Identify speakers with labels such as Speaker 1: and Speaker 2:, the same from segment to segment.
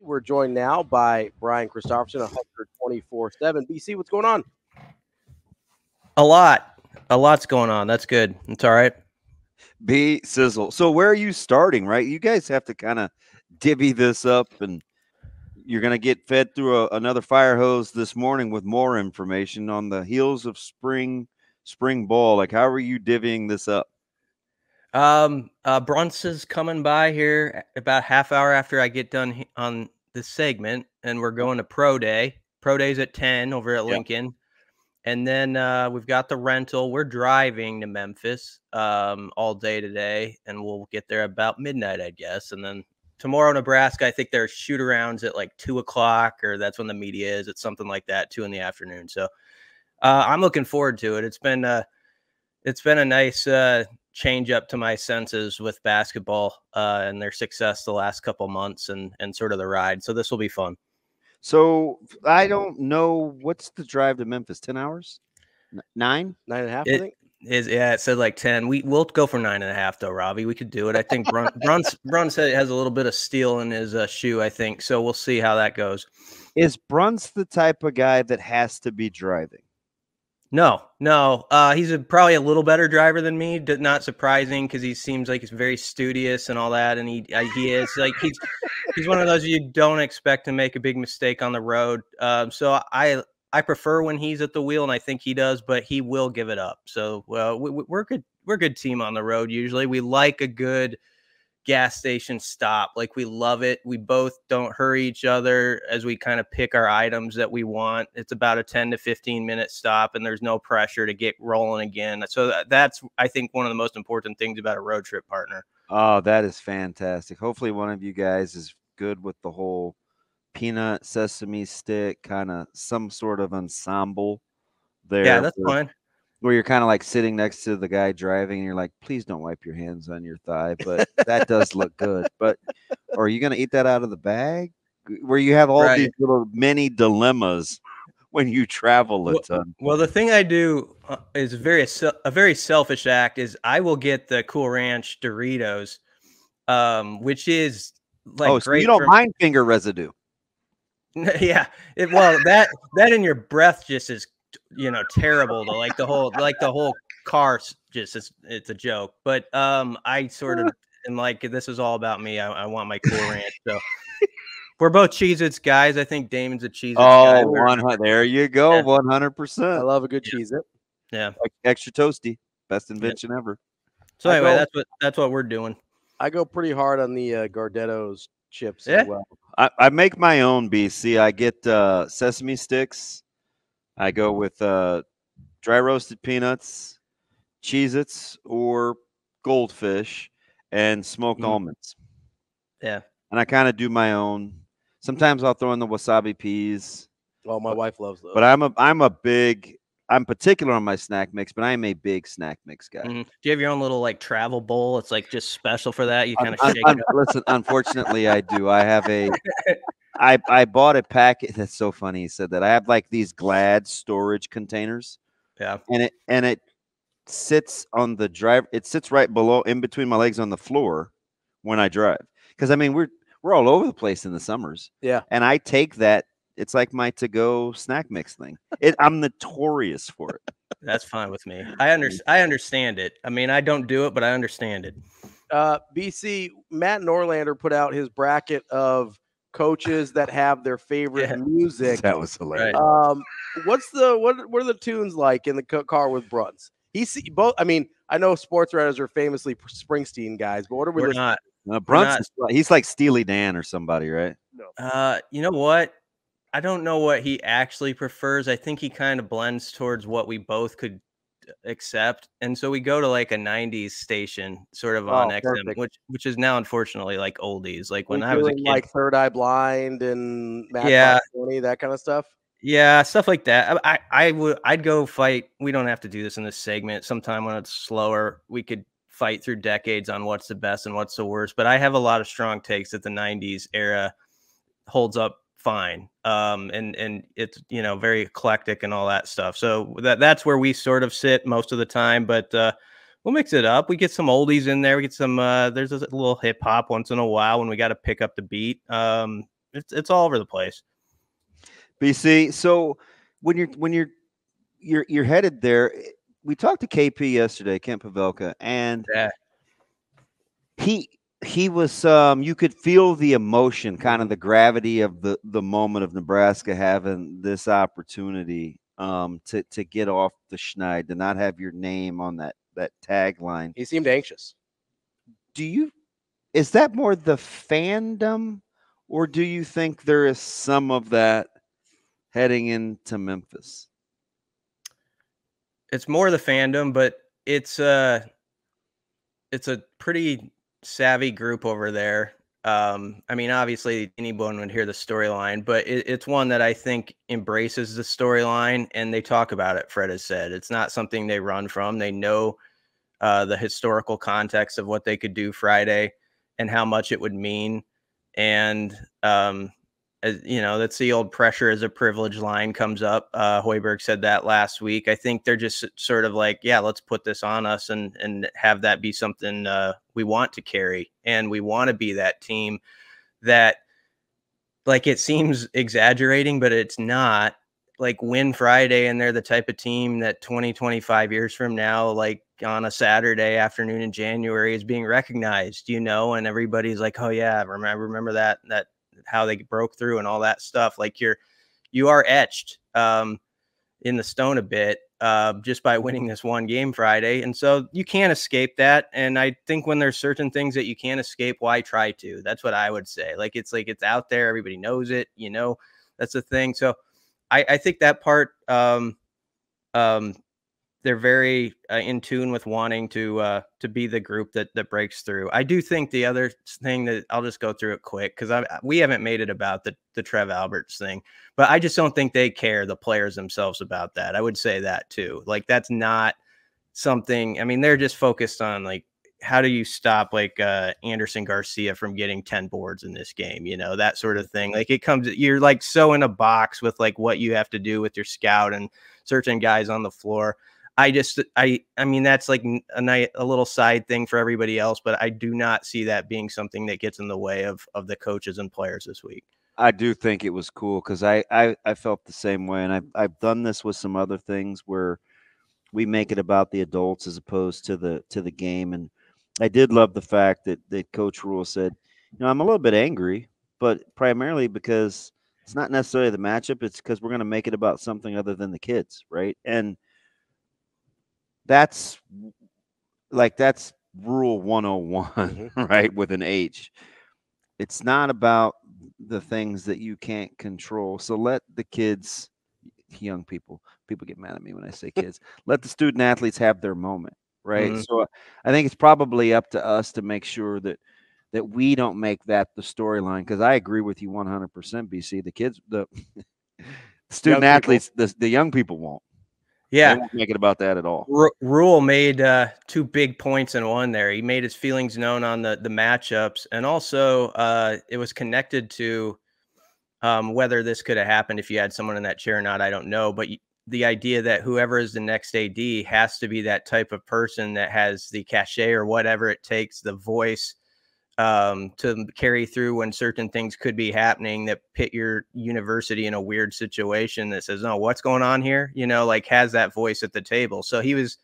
Speaker 1: We're joined now by Brian Christopherson, a Husker 24/7. BC, what's going on?
Speaker 2: A lot's going on. That's good. It's all right.
Speaker 3: B sizzle. So where are you starting, right? You guys have to kind of divvy this up, and you're going to get fed through another fire hose this morning with more information on the heels of spring ball. Like, how are you divvying this up?
Speaker 2: Brunson's coming by here about half hour after I get done on this segment, and we're going to Pro Day. Pro Day's at 10 over at Lincoln. And then we've got the rental. We're driving to Memphis all day today, and we'll get there about midnight, I guess. And then tomorrow, Nebraska, I think there's shoot-arounds at like 2 o'clock, or that's when the media is. It's something like that, 2 in the afternoon. So I'm looking forward to it. It's been a nice change up to my senses with basketball and their success the last couple months and sort of the ride. So this will be fun.
Speaker 3: So I don't know, what's the drive to Memphis? 10 hours? 9?
Speaker 1: 9.5, I think.
Speaker 2: It said like 10. We'll go for 9.5 though, Ravi. We could do it. I think Bruns said it has a little bit of steel in his shoe, I think. So we'll see how that goes.
Speaker 3: Is Bruns the type of guy that has to be driving?
Speaker 2: No. He's probably a little better driver than me. Not surprising, because he seems like he's very studious and all that, and he is like he's one of those you don't expect to make a big mistake on the road. So I prefer when he's at the wheel, and I think he does, but he will give it up. So we're good. We're a good team on the road. Usually, we like a good gas station stop. Like, we love it. We both don't hurry each other as we kind of pick our items that we want. It's about a 10 to 15 minute stop, and there's no pressure to get rolling again. So that's, I think, one of the most important things about a road trip partner.
Speaker 3: Oh, that is fantastic. Hopefully one of you guys is good with the whole peanut sesame stick, kind of some sort of ensemble there.
Speaker 2: Yeah, that's fine.
Speaker 3: Where you're kind of like sitting next to the guy driving, and you're like, please don't wipe your hands on your thigh, but that does look good. But are you going to eat that out of the bag? Where you have all these little mini dilemmas when you travel a ton.
Speaker 2: Well, the thing I do is a very selfish act is I will get the Cool Ranch Doritos, which is like
Speaker 3: great. So you don't mind finger residue.
Speaker 2: Yeah. That in your breath just is, terrible. Like the whole car just it's a joke. But I sort of am like, this is all about me. I want my Cool Ranch. So we're both Cheez-Its guys. I think Damon's a Cheez-Its guy.
Speaker 3: There you go. 100%.
Speaker 1: I love a good Cheez-It.
Speaker 2: Yeah.
Speaker 3: Extra toasty. Best invention ever.
Speaker 2: So anyway, that's what we're doing.
Speaker 1: I go pretty hard on the Gardetto's chips as well.
Speaker 3: I make my own, BC. I get sesame sticks. I go with dry roasted peanuts, Cheez-Its, or Goldfish, and smoked almonds.
Speaker 2: Yeah.
Speaker 3: And I kind of do my own. Sometimes I'll throw in the wasabi peas.
Speaker 1: Oh, my wife loves those.
Speaker 3: But I'm particular on my snack mix, but I am a big snack mix guy.
Speaker 2: Mm-hmm. Do you have your own little like travel bowl? It's like just special for that. You kind of shake it up.
Speaker 3: Listen, unfortunately, I do. I have I bought a packet. That's so funny. He said that. I have like these Glad storage containers.
Speaker 2: Yeah.
Speaker 3: And it sits on the drive. It sits right below, in between my legs on the floor when I drive. Because I mean, we're all over the place in the summers.
Speaker 1: Yeah.
Speaker 3: And I take that. It's like my to-go snack mix thing. I'm notorious for it.
Speaker 2: That's fine with me. I understand it. I mean, I don't do it, but I understand it.
Speaker 1: BC, Matt Norlander put out his bracket of coaches that have their favorite music.
Speaker 3: That was hilarious.
Speaker 1: What are the tunes like in the car with Bruns? I mean, I know sports writers are famously Springsteen guys, but what are we listening
Speaker 3: to? Bruns, he's like Steely Dan or somebody, right?
Speaker 1: No.
Speaker 2: You know what? I don't know what he actually prefers. I think he kind of blends towards what we both could accept. And so we go to like a 90s station sort of on XM, which is now unfortunately like oldies. Like when I was a kid.
Speaker 1: Like Third Eye Blind and Matt Tony, that kind of stuff.
Speaker 2: Yeah, stuff like that. I'd go fight. We don't have to do this in this segment. Sometime when it's slower, we could fight through decades on what's the best and what's the worst. But I have a lot of strong takes that the 90s era holds up fine. And it's, very eclectic and all that stuff. So that's where we sort of sit most of the time, but we'll mix it up. We get some oldies in there. We get some, there's a little hip hop once in a while when we got to pick up the beat. it's all over the place.
Speaker 3: BC. So when you're headed there, we talked to KP yesterday, Kent Pavelka, and
Speaker 2: Yeah.
Speaker 3: he was you could feel the emotion, kind of the gravity of the moment of Nebraska having this opportunity to get off the schneid, to not have your name on that tagline.
Speaker 1: He seemed anxious.
Speaker 3: Is that more the fandom, or do you think there is some of that heading into Memphis?
Speaker 2: It's more the fandom, but it's a pretty savvy group over there. I mean, obviously anyone would hear the storyline, but it's one that I think embraces the storyline, and they talk about it. Fred has said it's not something they run from. They know the historical context of what they could do Friday and how much it would mean. And, as you know, that's the old pressure is a privilege line comes up. Hoiberg said that last week. I think they're just sort of like, yeah, let's put this on us and have that be something we want to carry. And we want to be that team that, like, it seems exaggerating, but it's not, like, win Friday. And they're the type of team that 20, 25 years from now, like on a Saturday afternoon in January, is being recognized, you know, and everybody's like, oh yeah, remember that how they broke through and all that stuff. Like you are etched in the stone a bit just by winning this one game Friday. And so you can't escape that. And I think when there's certain things that you can't escape, why try to? That's what I would say. Like it's out there. Everybody knows it, you know, that's the thing. So I think that part, they're very in tune with wanting to be the group that breaks through. I do think the other thing that I'll just go through it quick, because we haven't made it about the Trev Alberts thing, but I just don't think they care, the players themselves, about that. I would say that too. Like, that's not something. I mean, they're just focused on, like, how do you stop like Anderson Garcia from getting 10 boards in this game? You know, that sort of thing. Like, you're like so in a box with like what you have to do with your scout and certain guys on the floor. I mean, that's like a little side thing for everybody else, but I do not see that being something that gets in the way of the coaches and players this week.
Speaker 3: I do think it was cool, because I felt the same way. And I've done this with some other things where we make it about the adults as opposed to the game. And I did love the fact that Coach Rule said, you know, I'm a little bit angry, but primarily because it's not necessarily the matchup. It's because we're going to make it about something other than the kids, right? And that's rule 101, right? With an H. It's not about the things that you can't control. So let the kids, young people get mad at me when I say kids, let the student athletes have their moment, right? Mm-hmm. So I think it's probably up to us to make sure that we don't make that the storyline, because I agree with you 100%, BC. The kids, the student athletes, the young people won't.
Speaker 2: Yeah,
Speaker 3: they won't make it about that at all.
Speaker 2: Rule made two big points in one there. He made his feelings known on the matchups, and also it was connected to whether this could have happened if you had someone in that chair or not. I don't know, but the idea that whoever is the next AD has to be that type of person that has the cachet or whatever it takes, the voice to carry through when certain things could be happening that pit your university in a weird situation, that says, no, what's going on here? You know, like, has that voice at the table. So he was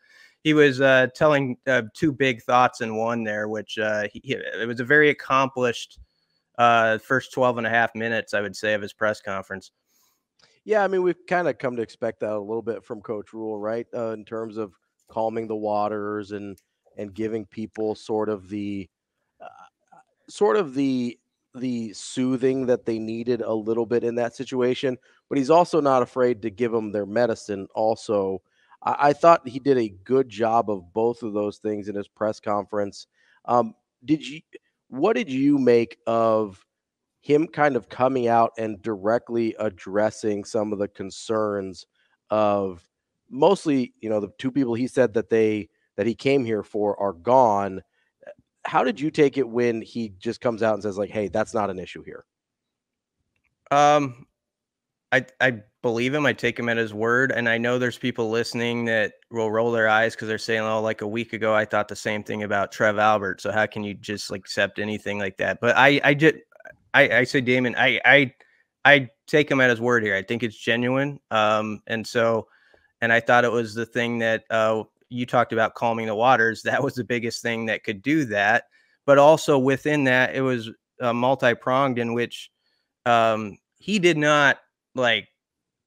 Speaker 2: telling two big thoughts in one there, which it was a very accomplished first 12 and a half minutes, I would say, of his press conference.
Speaker 1: Yeah, I mean, we've kind of come to expect that a little bit from Coach Rule, right? In terms of calming the waters and giving people sort of the soothing that they needed a little bit in that situation. But he's also not afraid to give them their medicine also. I thought he did a good job of both of those things in his press conference. What did you make of him kind of coming out and directly addressing some of the concerns of mostly, you know, the two people he said that he came here for are gone? How did you take it when he just comes out and says, like, hey, that's not an issue here?
Speaker 2: I believe him. I take him at his word. And I know there's people listening that will roll their eyes because they're saying, oh, like a week ago, I thought the same thing about Trev Albert. So how can you just like accept anything like that? But I say Damon, I take him at his word here. I think it's genuine. And I thought it was the thing that you talked about, calming the waters. That was the biggest thing that could do that. But also within that, it was multi-pronged, in which he did not like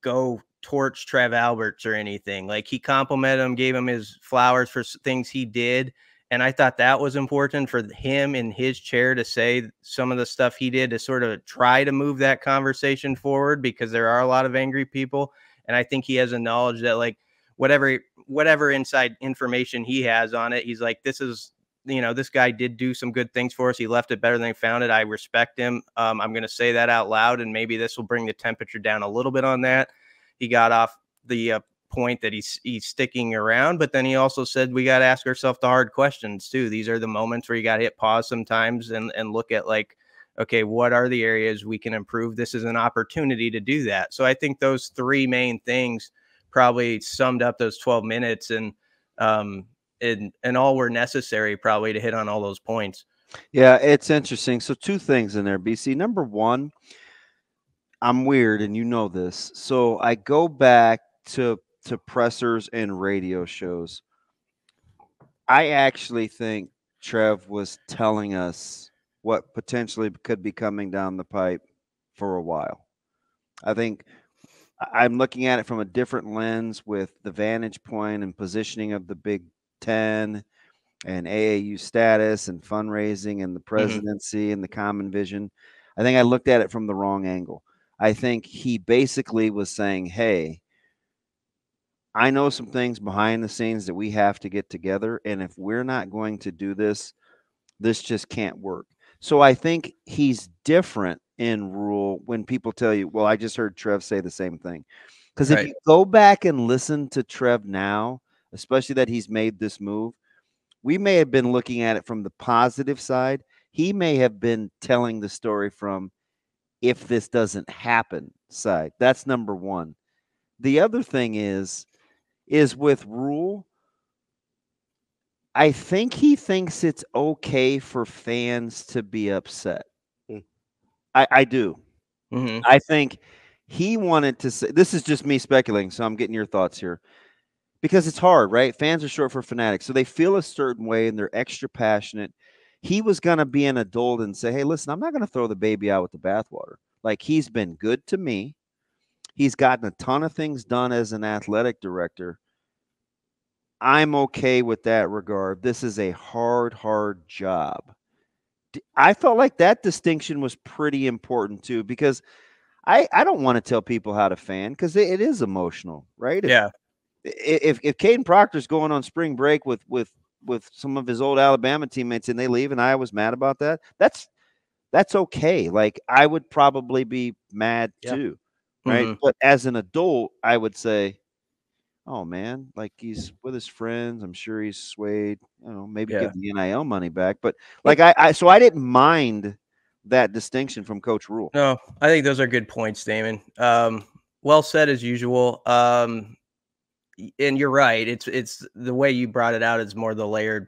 Speaker 2: go torch Trev Alberts or anything. Like, he complimented him, gave him his flowers for things he did. And I thought that was important for him in his chair to say some of the stuff he did to sort of try to move that conversation forward, because there are a lot of angry people. And I think he has a knowledge that, like, whatever inside information he has on it, he's like, this is, this guy did do some good things for us. He left it better than he found it. I respect him. I'm going to say that out loud, and maybe this will bring the temperature down a little bit on that. He got off the point that he's sticking around, but then he also said we got to ask ourselves the hard questions too. These are the moments where you got to hit pause sometimes and look at, like, okay, what are the areas we can improve? This is an opportunity to do that. So I think those three main things probably summed up those 12 minutes and all were necessary probably to hit on all those points.
Speaker 3: Yeah, it's interesting. So two things in there, BC. Number one, I'm weird, and you know this. So I go back to pressers and radio shows. I actually think Trev was telling us what potentially could be coming down the pipe for a while. I think I'm looking at it from a different lens with the vantage point and positioning of the Big Ten and AAU status and fundraising and the presidency and the common vision. I think I looked at it from the wrong angle. I think he basically was saying, hey, I know some things behind the scenes that we have to get together, and if we're not going to do this, this just can't work. So I think he's different in Rule when people tell you, well, I just heard Trev say the same thing. Because if you go back and listen to Trev now, especially that he's made this move, we may have been looking at it from the positive side. He may have been telling the story from if this doesn't happen side. That's number one. The other thing is with Rule, I think he thinks it's okay for fans to be upset. I do. I think he wanted to say, this is just me speculating, so I'm getting your thoughts here. Because it's hard, right? Fans are short for fanatics. So they feel a certain way and they're extra passionate. He was going to be an adult and say, hey, listen, I'm not going to throw the baby out with the bathwater. Like, he's been good to me. He's gotten a ton of things done as an athletic director. I'm okay with that regard. This is a hard job. I felt like that distinction was pretty important too, because I don't want to tell people how to fan because it is emotional, right? If Caden Proctor's going on spring break with some of his old Alabama teammates and they leave and I was mad about that, that's okay. Like, I would probably be mad too, right? But as an adult, I would say, oh man, like, he's with his friends. I'm sure he's swayed. Maybe give the NIL money back. But like, so I didn't mind that distinction from Coach Rule.
Speaker 2: No, I think those are good points, Damon. Well said as usual. And you're right. It's the way you brought it out is more the layered,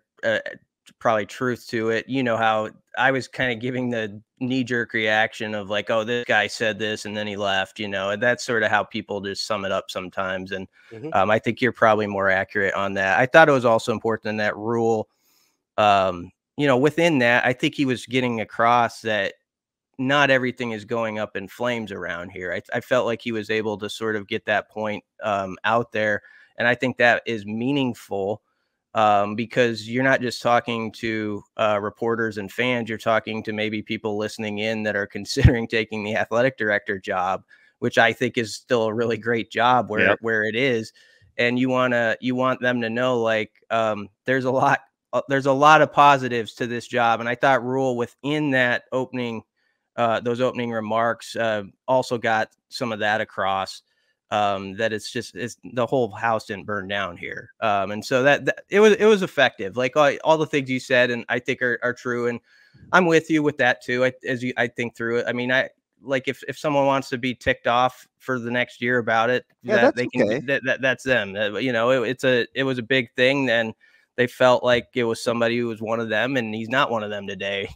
Speaker 2: probably truth to it. You know how I was kind of giving the knee-jerk reaction of like, oh, this guy said this and then he left, and that's sort of how people just sum it up sometimes. And I think you're probably more accurate on that. I thought it was also important in that Rule, within that, I think he was getting across that not everything is going up in flames around here. I felt like he was able to sort of get that point out there. And I think that is meaningful because you're not just talking to reporters and fans. You're talking to maybe people listening in that are considering taking the athletic director job, which I think is still a really great job where it is. And you want them to know, like, there's a lot of positives to this job. And I thought Rule within that those opening remarks also got some of that across. That it's the whole house didn't burn down here. And so that it was effective. Like all the things you said, and I think are true. And I'm with you with that too. I think through it. I mean, like if someone wants to be ticked off for the next year about it, that's them. It was a big thing. Then they felt like it was somebody who was one of them, and he's not one of them today.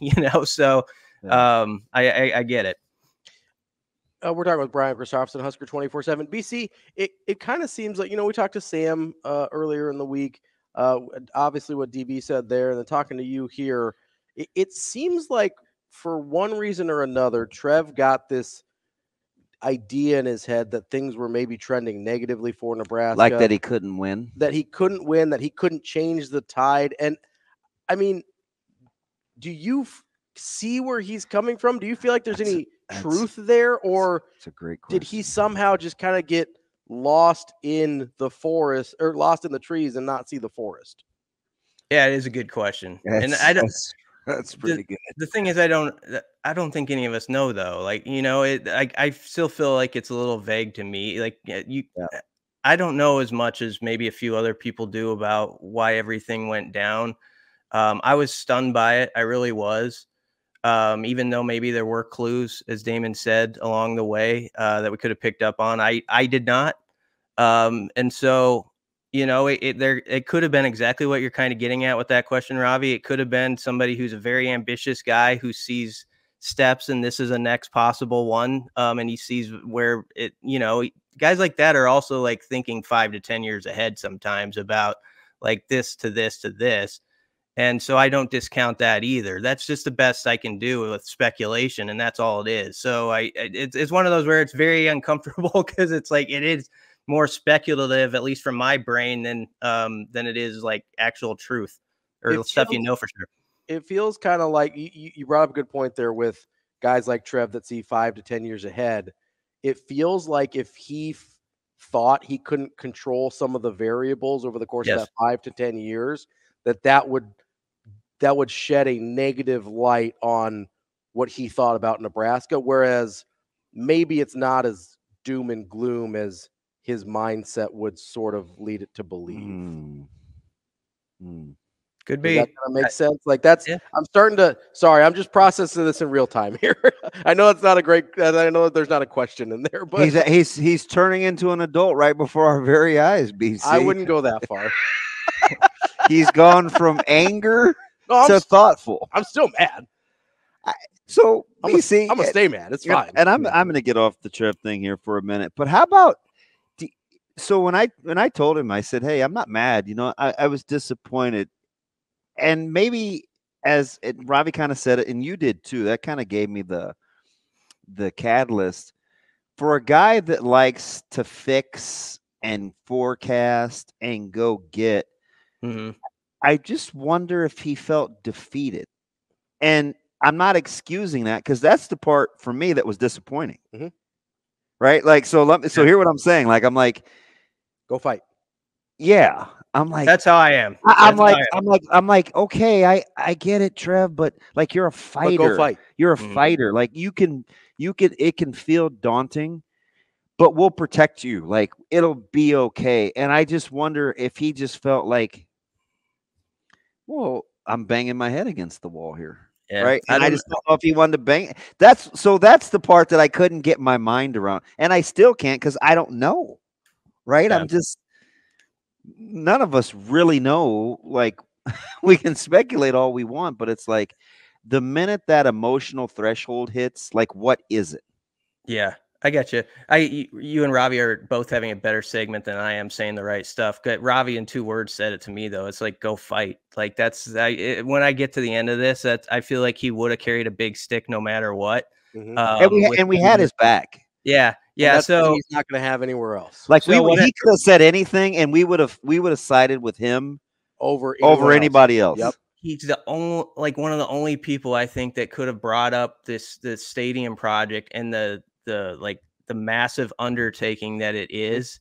Speaker 2: So Yeah. I get it.
Speaker 1: We're talking with Brian Christopherson, Husker 24/7. BC, it kind of seems like, we talked to Sam earlier in the week. Obviously, what DB said there, and then talking to you here, it seems like for one reason or another, Trev got this idea in his head that things were maybe trending negatively for Nebraska.
Speaker 3: Like that he couldn't win.
Speaker 1: That he couldn't win, that he couldn't change the tide. And, I mean, do you see where he's coming from? Do you feel like there's any truth there, or
Speaker 3: it's a great question.
Speaker 1: Did he somehow just kind of get lost in the forest or lost in the trees and not see the forest?
Speaker 2: Yeah, it is a good question.
Speaker 3: That's pretty good.
Speaker 2: The thing is, I don't think any of us know, though. Like, I still feel like it's a little vague to me. Like, I don't know as much as maybe a few other people do about why everything went down. I was stunned by it. I really was. Even though maybe there were clues, as Damon said, along the way that we could have picked up on. I did not. And so, it could have been exactly what you're kind of getting at with that question, Ravi. It could have been somebody who's a very ambitious guy who sees steps and this is a next possible one. And he sees where guys like that are also like thinking 5 to 10 years ahead sometimes about like this to this to this. And so I don't discount that either. That's just the best I can do with speculation, and that's all it is. So it's one of those where it's very uncomfortable because it's like it is more speculative, at least from my brain, than it is like actual truth or stuff for sure.
Speaker 1: It feels kind of like you brought up a good point there with guys like Trev that see 5 to 10 years ahead. It feels like if he thought he couldn't control some of the variables over the course of that 5 to 10 years, that would shed a negative light on what he thought about Nebraska, whereas maybe it's not as doom and gloom as his mindset would sort of lead it to believe.
Speaker 2: Could be.
Speaker 1: That kind of makes sense. Like I'm just processing this in real time here. I know it's not I know there's not a question in there, but
Speaker 3: he's turning into an adult right before our very eyes, BC.
Speaker 1: I wouldn't go that far.
Speaker 3: He's gone from anger to thoughtful.
Speaker 1: I'm still mad.
Speaker 3: So
Speaker 1: I'm gonna stay mad. It's fine.
Speaker 3: And I'm going to get off the Trev thing here for a minute. But how about so when I told him, I said, "Hey, I'm not mad. I was disappointed." And maybe as Ravi kind of said it, and you did too, that kind of gave me the catalyst for a guy that likes to fix and forecast and go get.
Speaker 2: Mm-hmm.
Speaker 3: I just wonder if he felt defeated. And I'm not excusing that because that's the part for me that was disappointing.
Speaker 1: Mm-hmm.
Speaker 3: Right? Like, so hear what I'm saying. Like, I'm like,
Speaker 1: go fight.
Speaker 3: Yeah. I'm like,
Speaker 2: that's how I am.
Speaker 3: I'm like, okay, I get it, Trev, but like, you're a fighter.
Speaker 1: But go fight.
Speaker 3: You're a fighter. Like it can feel daunting, but we'll protect you. Like, it'll be okay. And I just wonder if he just felt like, well, I'm banging my head against the wall here.
Speaker 2: Yeah,
Speaker 3: right. And I just don't know if he wanted to bang. That's the part that I couldn't get my mind around. And I still can't because I don't know. Right. Yeah. None of us really know. Like, we can speculate all we want, but it's like the minute that emotional threshold hits, like, what is it?
Speaker 2: Yeah. I got you. You and Ravi are both having a better segment than I am saying the right stuff. Ravi in 2 words said it to me though. It's like, go fight. Like when I get to the end of this, I feel like he would have carried a big stick no matter what.
Speaker 3: Mm-hmm. And we had his back.
Speaker 2: Yeah. Yeah. So
Speaker 1: he's not going to have anywhere else.
Speaker 3: Like he could have said anything and we would have sided with him over anybody else.
Speaker 1: Yep.
Speaker 2: He's one of the only people I think that could have brought up this stadium project and the massive undertaking that it is,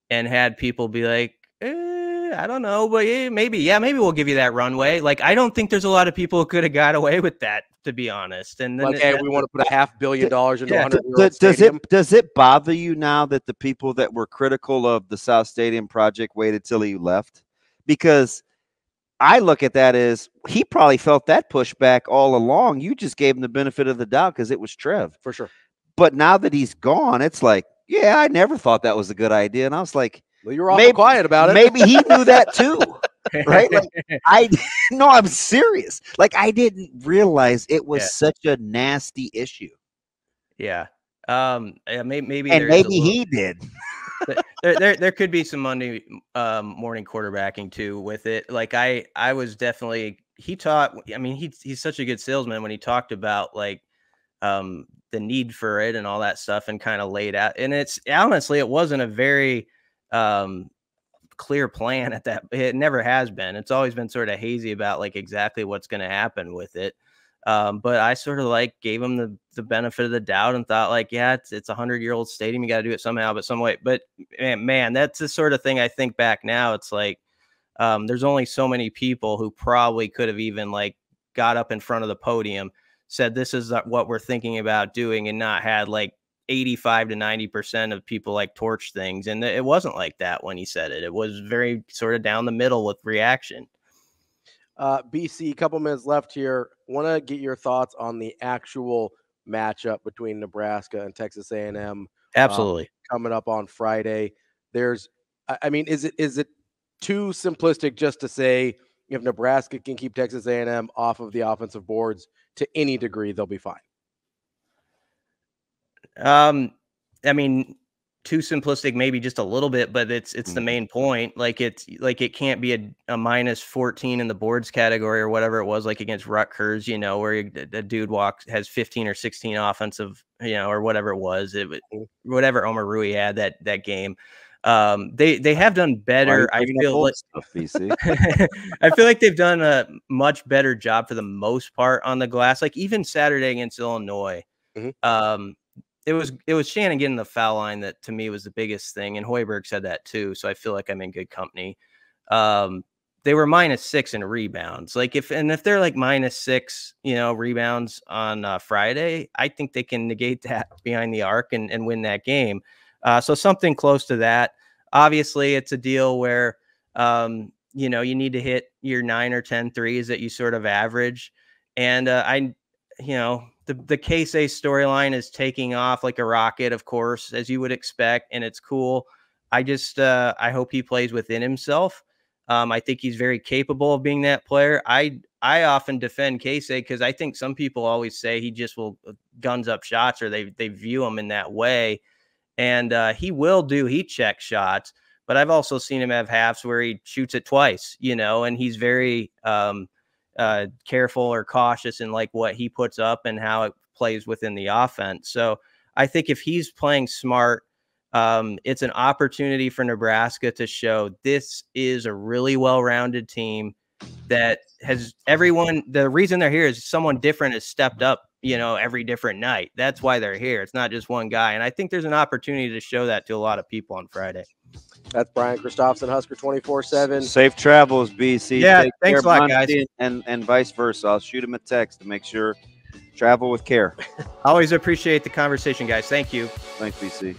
Speaker 2: and had people be like, I don't know, but maybe we'll give you that runway. Like, I don't think there's a lot of people who could have got away with that, to be honest. And then
Speaker 1: we want to put $500 million into a 100-year-old stadium.
Speaker 3: Does it bother you now that the people that were critical of the South Stadium project waited till he left? Because I look at that as he probably felt that pushback all along. You just gave him the benefit of the doubt because it was Trev.
Speaker 1: For sure.
Speaker 3: But now that he's gone, it's like, yeah, I never thought that was a good idea. And I was like,
Speaker 1: well, you were awful quiet about it.
Speaker 3: Maybe he knew that too. right? Like no, I'm serious. Like I didn't realize it was such a nasty issue.
Speaker 2: Yeah. Maybe
Speaker 3: and maybe he did.
Speaker 2: there could be some Monday morning quarterbacking too with it. Like I was definitely, he's such a good salesman when he talked about like the need for it and all that stuff and kind of laid out. And it's honestly, it wasn't a very clear plan at that. It never has been. It's always been sort of hazy about like exactly what's going to happen with it. But I sort of like gave him the benefit of the doubt and thought like, yeah, it's a 100-year-old stadium. You got to do it somehow, but some way. But man, that's the sort of thing I think back now. It's like there's only so many people who probably could have even like got up in front of the podium, said this is what we're thinking about doing, and not had like 85 to 90% of people like torch things. And it wasn't like that when he said it. It was very sort of down the middle with reaction.
Speaker 1: BC, a couple minutes left here. Want to get your thoughts on the actual matchup between Nebraska and Texas A&M.
Speaker 2: Absolutely.
Speaker 1: Coming up on Friday. Is it too simplistic just to say if Nebraska can keep Texas A&M off of the offensive boards to any degree, they'll be fine?
Speaker 2: Too simplistic, maybe just a little bit, but it's the main point. Like it can't be a minus 14 in the boards category or whatever it was, like against Rutgers, where a dude has 15 or 16 offensive, or whatever it was, whatever Omar Rui had that game. They have done better. I feel like I feel like they've done a much better job for the most part on the glass. Like even Saturday against Illinois, it was Shannon getting the foul line that to me was the biggest thing, and Hoiberg said that too. So I feel like I'm in good company. They were -6 in rebounds. Like if they're like -6, rebounds on Friday, I think they can negate that behind the arc and win that game. So something close to that. Obviously, it's a deal where you need to hit your 9 or 10 threes that you sort of average, and the K-State storyline is taking off like a rocket, of course, as you would expect, and it's cool. I just I hope he plays within himself. I think he's very capable of being that player. I often defend K-State because I think some people always say he just will guns up shots, or they view him in that way, and he will do heat check shots. But I've also seen him have halves where he shoots it twice, and he's very careful or cautious in like what he puts up and how it plays within the offense. So I think if he's playing smart, it's an opportunity for Nebraska to show this is a really well-rounded team that has everyone. The reason they're here is someone different has stepped up, every different night. That's why they're here. It's not just one guy. And I think there's an opportunity to show that to a lot of people on Friday.
Speaker 1: That's Brian Christopherson, Husker 24/7.
Speaker 3: Safe travels, BC.
Speaker 2: Yeah, thanks a lot, guys.
Speaker 3: And vice versa. I'll shoot him a text to make sure travel with care.
Speaker 2: Always appreciate the conversation, guys. Thank you.
Speaker 3: Thanks, BC.